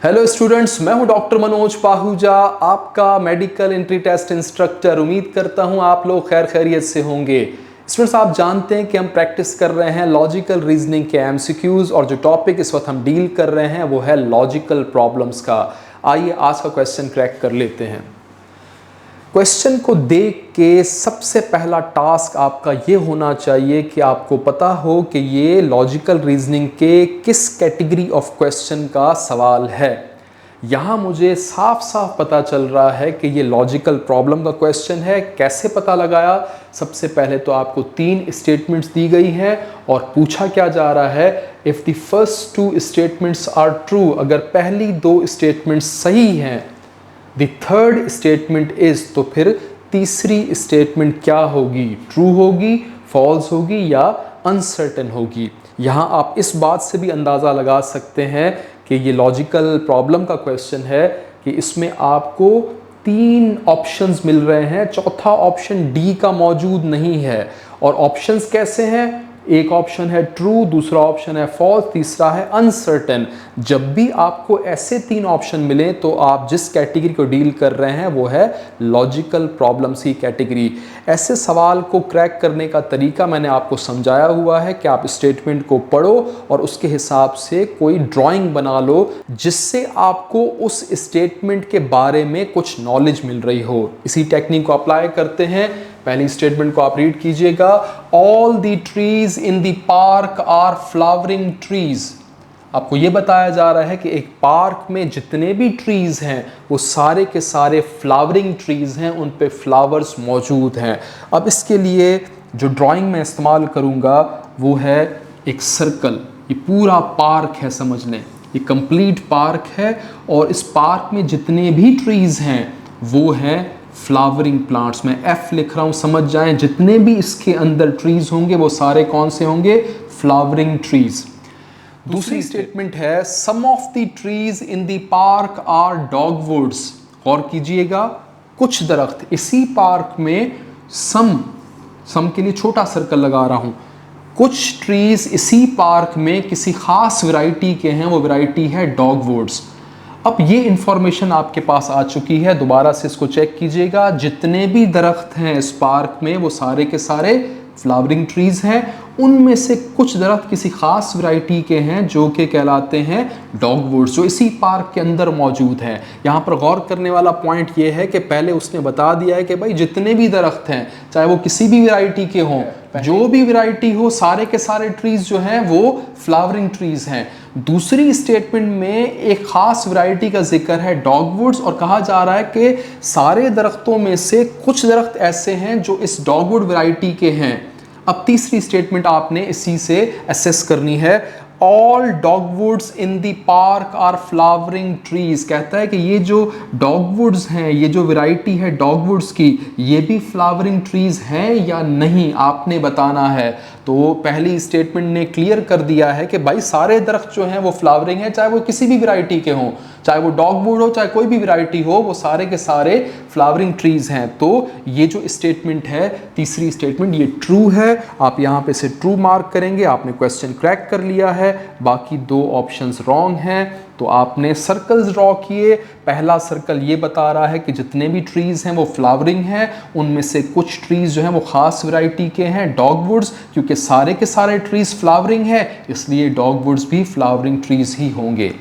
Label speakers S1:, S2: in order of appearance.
S1: Hello students, मैं हूं doctor Manoj Pahuja, आपका मेडिकल एंट्री टेस्ट इंस्ट्रक्टर। उम्मीद करता हूं आप लोग खैर खैरियत से होंगे। स्टूडेंट्स, आप जानते हैं कि हम प्रैक्टिस कर रहे हैं लॉजिकल रीजनिंग के एमसीक्यूज और जो टॉपिक इस वक्त हम डील कर रहे हैं वो है लॉजिकल प्रॉब्लम्स का। आइए आज का क्वेश्चन क्रैक कर लेते हैं। क्वेश्चन को देख के सबसे पहला टास्क आपका ये होना चाहिए कि आपको पता हो कि ये लॉजिकल रीजनिंग के किस कैटेगरी ऑफ क्वेश्चन का सवाल है। यहाँ मुझे साफ साफ पता चल रहा है कि ये लॉजिकल प्रॉब्लम का क्वेश्चन है। कैसे पता लगाया? सबसे पहले तो आपको 3 स्टेटमेंट्स दी गई हैं और पूछा क्या जा रहा है, if the first 2 statements are true, अगर पहली 2 स्टेटमेंट्स सही हैं, द थर्ड स्टेटमेंट इज, तो फिर तीसरी स्टेटमेंट क्या होगी? ट्रू होगी, फॉल्स होगी या अनसर्टेन होगी। यहाँ आप इस बात से भी अंदाज़ा लगा सकते हैं कि ये लॉजिकल प्रॉब्लम का क्वेश्चन है कि इसमें आपको 3 ऑप्शंस मिल रहे हैं, चौथा ऑप्शन डी का मौजूद नहीं है। और ऑप्शंस कैसे हैं? एक ऑप्शन है ट्रू, दूसरा ऑप्शन है फॉल्स, तीसरा है अनसर्टेन। जब भी आपको ऐसे 3 ऑप्शन मिले तो आप जिस कैटेगरी को डील कर रहे हैं वो है लॉजिकल प्रॉब्लम्स की कैटेगरी। ऐसे सवाल को क्रैक करने का तरीका मैंने आपको समझाया हुआ है कि आप स्टेटमेंट को पढ़ो और उसके हिसाब से कोई ड्राइंग बना लो जिससे आपको उस स्टेटमेंट के बारे में कुछ नॉलेज मिल रही हो। इसी टेक्निक को अप्लाई करते हैं। पहली स्टेटमेंट को आप रीड कीजिएगा, all the trees in the park are flowering trees. आपको यह बताया जा रहा है कि एक पार्क में जितने भी ट्रीज हैं वो सारे के सारे फ्लावरिंग ट्रीज हैं, उन पे फ्लावर्स मौजूद हैं। अब इसके लिए जो ड्राइंग मैं इस्तेमाल करूंगा वो है एक सर्कल। ये पूरा पार्क है, समझ लें ये कंप्लीट पार्क है और इस पार्क में जितने भी ट्रीज हैं वो हैं फ्लावरिंग प्लांट्स। मैं एफ लिख रहा हूं, समझ जाएं जितने भी इसके अंदर ट्रीज होंगे वो सारे कौन से होंगे? Flowering trees. दूसरी स्टेटमेंट है, some of the trees in the park are dogwoods. गौर कीजिएगा, कुछ दरख्त इसी पार्क में, सम के लिए छोटा सर्कल लगा रहा हूं, कुछ ट्रीज इसी पार्क में किसी खास वैरायटी के हैं, वो वैरायटी है डॉगवुड्स। अब ये इंफॉर्मेशन आपके पास आ चुकी है, दोबारा से इसको चेक कीजिएगा। जितने भी दरख्त हैं इस पार्क में वो सारे के सारे फ्लावरिंग ट्रीज हैं। उनमें से कुछ दरख्त किसी खास वैरायटी के हैं जो कि कहलाते हैं डॉगवुड्स, जो इसी पार्क के अंदर मौजूद हैं। यहाँ पर गौर करने वाला पॉइंट ये है कि पहले उसने बता दिया है कि भाई जितने भी दरख्त हैं चाहे वो किसी भी वैरायटी के हों, जो भी वैरायटी हो, सारे के सारे ट्रीज जो हैं वो फ्लावरिंग ट्रीज हैं। दूसरी स्टेटमेंट में एक खास वैरायटी का जिक्र है डॉगवुड्स और कहा जा रहा है कि सारे दरख्तों में से कुछ दरख्त ऐसे हैं जो इस डॉगवुड वैरायटी के हैं। अब तीसरी स्टेटमेंट आपने इसी से असेस करनी है, all dogwoods in the park are flowering trees. कहता है कि ये जो डॉगवुड्स हैं, ये जो वैरायटी है डॉगवुड्स की, ये भी फ्लावरिंग ट्रीज हैं या नहीं, आपने बताना है। तो पहली स्टेटमेंट ने क्लियर कर दिया है कि भाई सारे दरख्त जो हैं वो फ्लावरिंग हैं, चाहे वो किसी भी वैरायटी के हों, चाहे वो डॉगवुड हो चाहे कोई भी वैरायटी हो, वो सारे के सारे फ्लावरिंग ट्रीज हैं। तो ये जो स्टेटमेंट है, तीसरी स्टेटमेंट, ये ट्रू है। आप यहाँ पे से ट्रू मार्क करेंगे, आपने क्वेश्चन क्रैक कर लिया है। बाकी 2 ऑप्शंस रॉन्ग हैं तो आपने सर्कल्स ड्रॉ किए। पहला सर्कल ये बता रहा है कि जितने भी ट्रीज हैं वो फ्लावरिंग हैं, उनमें से कुछ ट्रीज जो हैं वो खास वैरायटी के हैं डॉगवुड्स, क्योंकि सारे के सारे ट्रीज फ्लावरिंग है इसलिए डॉगवुड्स भी फ्लावरिंग ट्रीज ही होंगे।